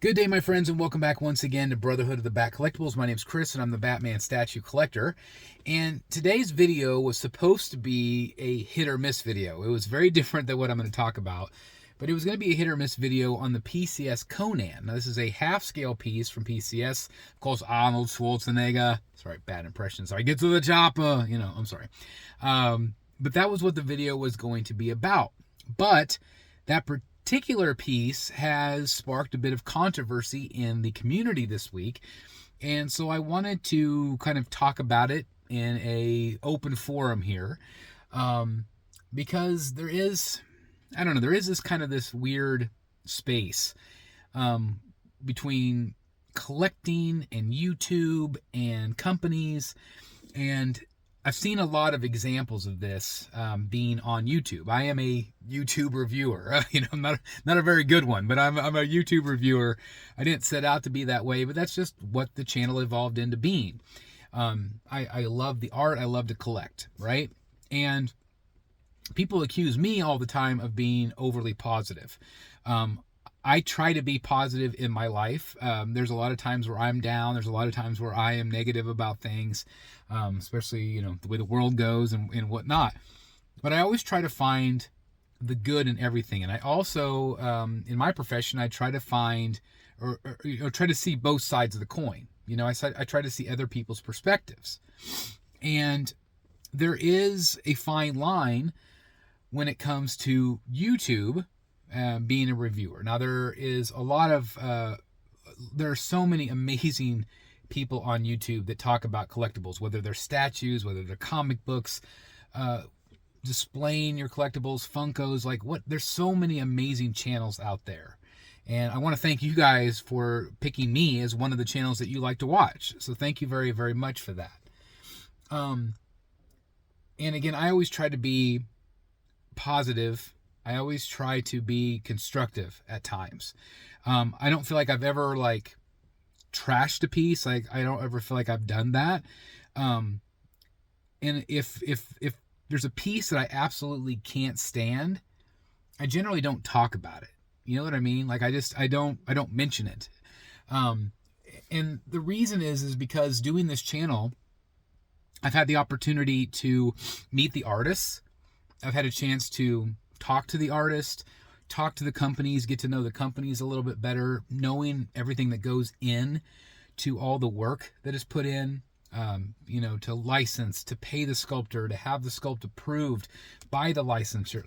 Good day, my friends, and welcome back once again to Brotherhood of the Bat Collectibles. My name's Chris, and I'm the Batman statue collector. And today's video was supposed to be a hit or miss video. It was very different than what I'm going to talk about, but it was going to be a hit or miss video on the PCS Conan. Now, this is a half-scale piece from PCS. Of course, Arnold Schwarzenegger. Sorry, bad impression. Sorry, get to the chopper. I'm sorry. But that was what the video was going to be about. But that particular piece has sparked a bit of controversy in the community this week, and so I wanted to kind of talk about it in a open forum here, because there is this kind of this weird space between collecting and YouTube and companies, and I've seen a lot of examples of this being on YouTube. I am a YouTube reviewer. I'm not a very good one, but I'm a YouTube reviewer. I didn't set out to be that way, but that's just what the channel evolved into being. I love the art. I love to collect, right? And people accuse me all the time of being overly positive. I try to be positive in my life. There's a lot of times where I'm down. There's a lot of times where I am negative about things, especially, the way the world goes and whatnot. But I always try to find the good in everything. And I also, in my profession, I try to find or try to see both sides of the coin. I try to see other people's perspectives. And there is a fine line when it comes to YouTube being a reviewer. Now, there are so many amazing people on YouTube that talk about collectibles, whether they're statues, whether they're comic books, displaying your collectibles, Funkos, there's so many amazing channels out there. And I want to thank you guys for picking me as one of the channels that you like to watch. So thank you very, very much for that. And again, I always try to be positive. I always try to be constructive at times. I don't feel like I've ever trashed a piece. I don't ever feel like I've done that. And if there's a piece that I absolutely can't stand, I generally don't talk about it. You know what I mean? I don't mention it. And the reason is because doing this channel, I've had the opportunity to meet the artists. I've had a chance to talk to the artist, talk to the companies, get to know the companies a little bit better, knowing everything that goes in to all the work that is put in, to license, to pay the sculptor, to have the sculpt approved by the license, or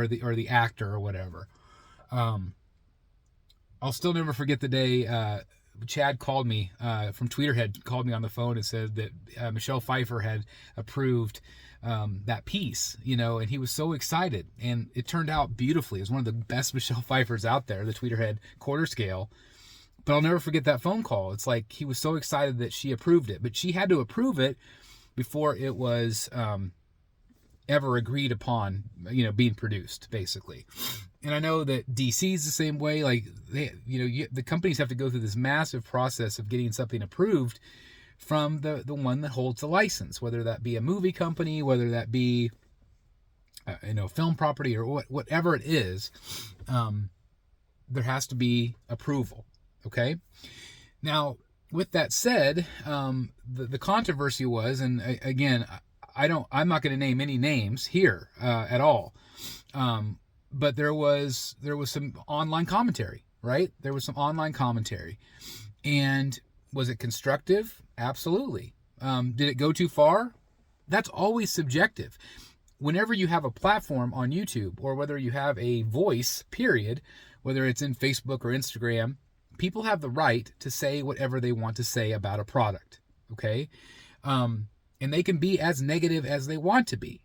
the actor or whatever. I'll still never forget the day Chad called me from Tweeterhead, called me on the phone and said that Michelle Pfeiffer had approved that piece, and he was so excited, and it turned out beautifully. It was one of the best Michelle Pfeiffers out there, the Tweeterhead quarter scale. But I'll never forget that phone call. It's like he was so excited that she approved it, but she had to approve it before it was ever agreed upon, being produced, basically. And I know that DC is the same way. The companies have to go through this massive process of getting something approved from the one that holds the license, whether that be a movie company, whether that be film property, or whatever it is. There has to be approval. Okay. Now, with that said, the controversy was, and again, I'm not going to name any names here at all. But there was some online commentary, right? There was some online commentary. And was it constructive? Absolutely. Did it go too far? That's always subjective. Whenever you have a platform on YouTube, or whether you have a voice, period, whether it's in Facebook or Instagram, people have the right to say whatever they want to say about a product, okay? And they can be as negative as they want to be.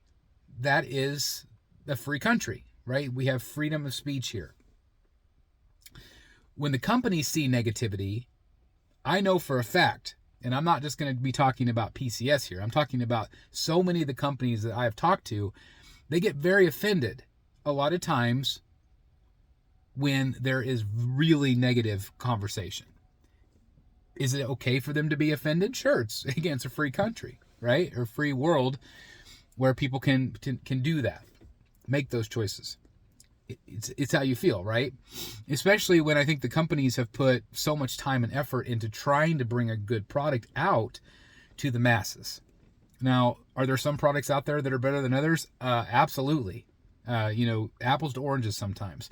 That is a free country, right? We have freedom of speech here. When the companies see negativity, I know for a fact, and I'm not just going to be talking about PCS here, I'm talking about so many of the companies that I have talked to, they get very offended a lot of times when there is really negative conversation. Is it okay for them to be offended? Sure, it's a free country, right? Or free world where people can do that, make those choices. it's how you feel, right? Especially when I think the companies have put so much time and effort into trying to bring a good product out to the masses. Now, are there some products out there that are better than others? Absolutely. Apples to oranges sometimes.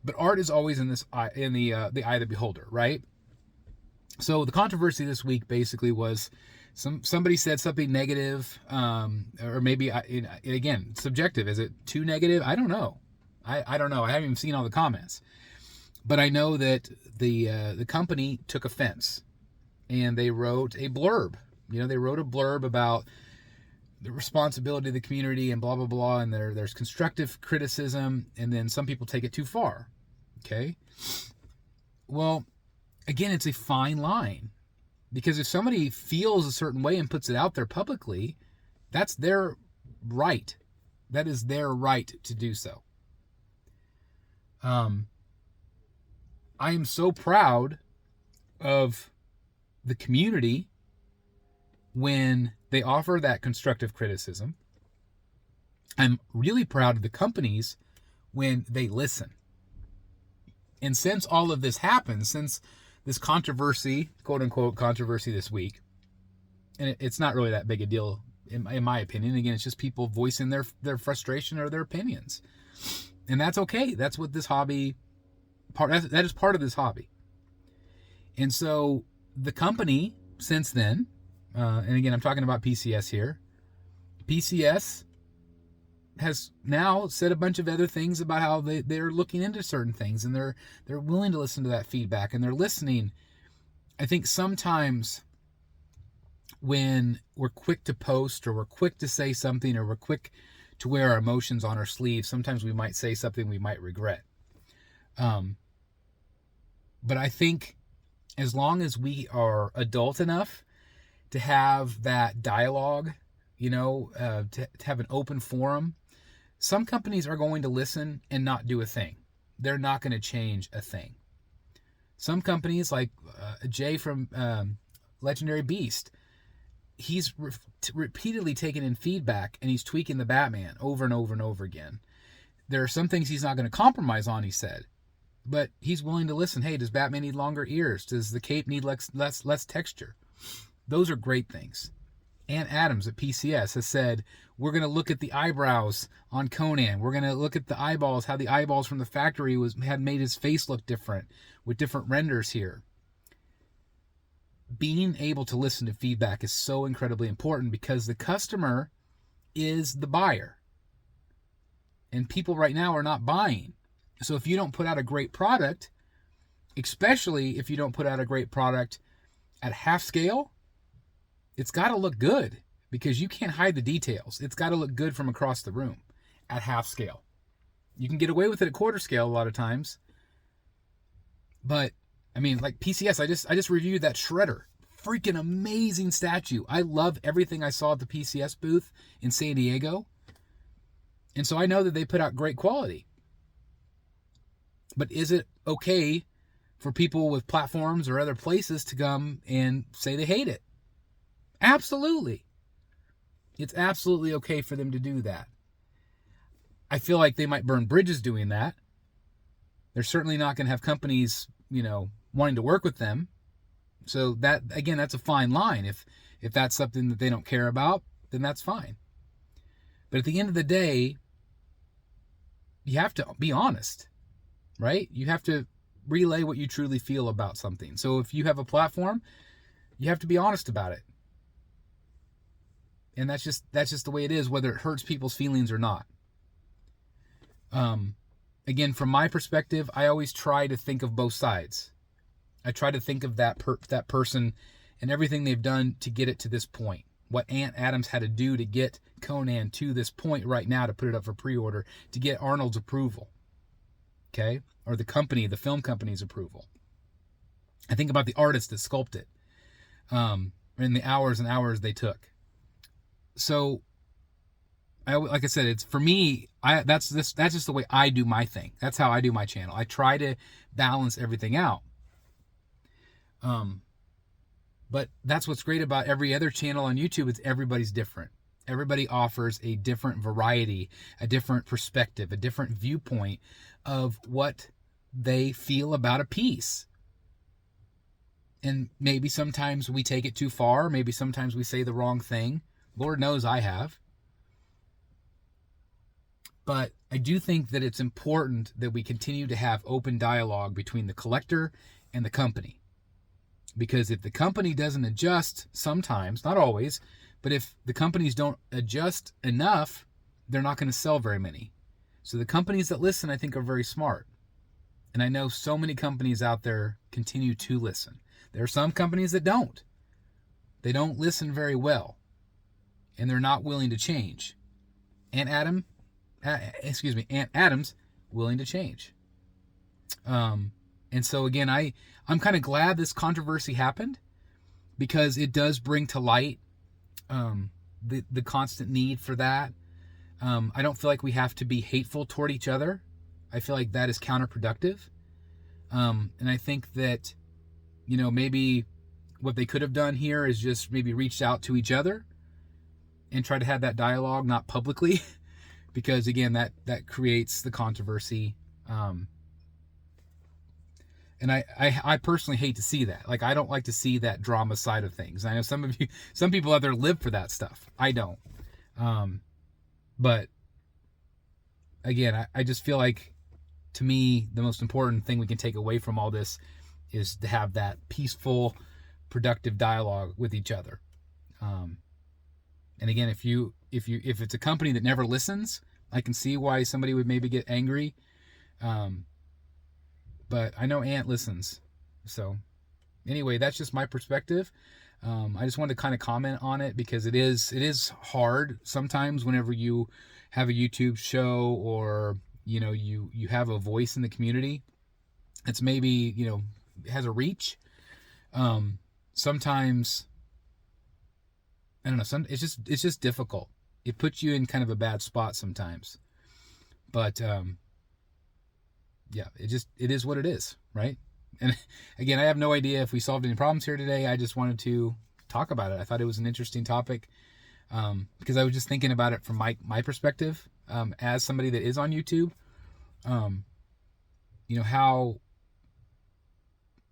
But art is always in the eye of the beholder, right? So the controversy this week basically was somebody said something negative, or maybe again, subjective. Is it too negative? I don't know. I don't know. I haven't even seen all the comments, but I know that the company took offense, and they wrote a blurb. They wrote a blurb about the responsibility of the community and blah blah blah, and there's constructive criticism, and then some people take it too far. Okay. Well, again, it's a fine line, because if somebody feels a certain way and puts it out there publicly, that's their right. That is their right to do so. I am so proud of the community when they offer that constructive criticism. I'm really proud of the companies when they listen. And since all of this happened, since this controversy, quote unquote controversy this week, and it's not really that big a deal in my opinion. Again, it's just people voicing their frustration or their opinions. And that's okay. That's what this hobby, that is part of this hobby. And so the company since then, and again, I'm talking about PCS here. PCS has now said a bunch of other things about how they're looking into certain things, and they're willing to listen to that feedback, and they're listening. I think sometimes when we're quick to post, or we're quick to say something, or we're quick to wear our emotions on our sleeve, sometimes we might say something we might regret. But I think as long as we are adult enough to have that dialogue, to have an open forum, some companies are going to listen and not do a thing. They're not going to change a thing. Some companies, like Jay from Legendary Beast, he's repeatedly taken in feedback, and he's tweaking the Batman over and over and over again. There are some things he's not going to compromise on, he said, but he's willing to listen. Hey, does Batman need longer ears? Does the cape need less texture? Those are great things. Ann Adams at PCS has said, we're going to look at the eyebrows on Conan. We're going to look at the eyeballs, how the eyeballs from the factory had made his face look different with different renders here. Being able to listen to feedback is so incredibly important, because the customer is the buyer. And people right now are not buying. So if you don't put out a great product, especially if you don't put out a great product at half scale, it's got to look good, because you can't hide the details. It's got to look good from across the room at half scale. You can get away with it at quarter scale a lot of times. But I mean, like PCS, I just reviewed that Shredder. Freaking amazing statue. I love everything I saw at the PCS booth in San Diego. And so I know that they put out great quality. But is it okay for people with platforms or other places to come and say they hate it? Absolutely. It's absolutely okay for them to do that. I feel like they might burn bridges doing that. They're certainly not going to have companies, wanting to work with them. So that, again, that's a fine line. If that's something that they don't care about, then that's fine. But at the end of the day, you have to be honest, right? You have to relay what you truly feel about something. So if you have a platform, you have to be honest about it. And that's just the way it is, whether it hurts people's feelings or not. Again, from my perspective, I always try to think of both sides. I try to think of that person and everything they've done to get it to this point. What Aunt Adams had to do to get Conan to this point right now, to put it up for pre-order, to get Arnold's approval. Okay? Or the film company's approval. I think about the artists that sculpted, and the hours and hours they took. So, like I said, it's for me. That's just the way I do my thing. That's how I do my channel. I try to balance everything out. But that's what's great about every other channel on YouTube. It's everybody's different. Everybody offers a different variety, a different perspective, a different viewpoint of what they feel about a piece. And maybe sometimes we take it too far. Maybe sometimes we say the wrong thing. Lord knows I have. But I do think that it's important that we continue to have open dialogue between the collector and the company. Because if the company doesn't adjust sometimes, not always, but if the companies don't adjust enough, they're not going to sell very many. So the companies that listen, I think, are very smart. And I know so many companies out there continue to listen. There are some companies that don't. They don't listen very well. And they're not willing to change. Aunt Adam's willing to change. And so again, I'm kind of glad this controversy happened, because it does bring to light the constant need for that. I don't feel like we have to be hateful toward each other. I feel like that is counterproductive. And I think that, maybe what they could have done here is just maybe reached out to each other and try to have that dialogue, not publicly, because again, that creates the controversy. And I personally hate to see that. Like, I don't like to see that drama side of things. I know some people out there live for that stuff. I don't. But again, I just feel like, to me, the most important thing we can take away from all this is to have that peaceful, productive dialogue with each other. And again, if it's a company that never listens, I can see why somebody would maybe get angry. But I know Aunt listens. So anyway, that's just my perspective. I just wanted to kind of comment on it, because it is hard sometimes whenever you have a YouTube show, or you have a voice in the community. It's maybe has a reach. Sometimes, I don't know. It's just difficult. It puts you in kind of a bad spot sometimes. But yeah, it is what it is, right? And again, I have no idea if we solved any problems here today. I just wanted to talk about it. I thought it was an interesting topic, because I was just thinking about it from my perspective, as somebody that is on YouTube.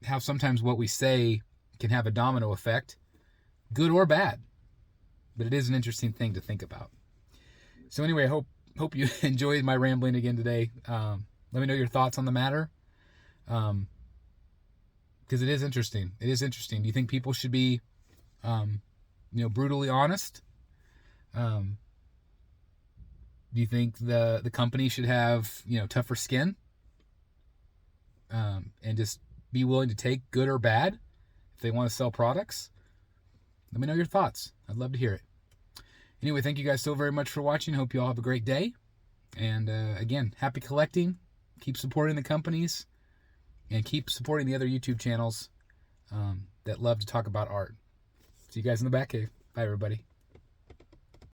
How sometimes what we say can have a domino effect, good or bad. But it is an interesting thing to think about. So anyway, I hope you enjoyed my rambling again today. Let me know your thoughts on the matter, because it is interesting. It is interesting. Do you think people should be, brutally honest? Do you think the company should have, tougher skin, and just be willing to take good or bad if they want to sell products? Let me know your thoughts. I'd love to hear it. Anyway, thank you guys so very much for watching. Hope you all have a great day. And again, happy collecting. Keep supporting the companies, and keep supporting the other YouTube channels that love to talk about art. See you guys in the back cave. Bye, everybody.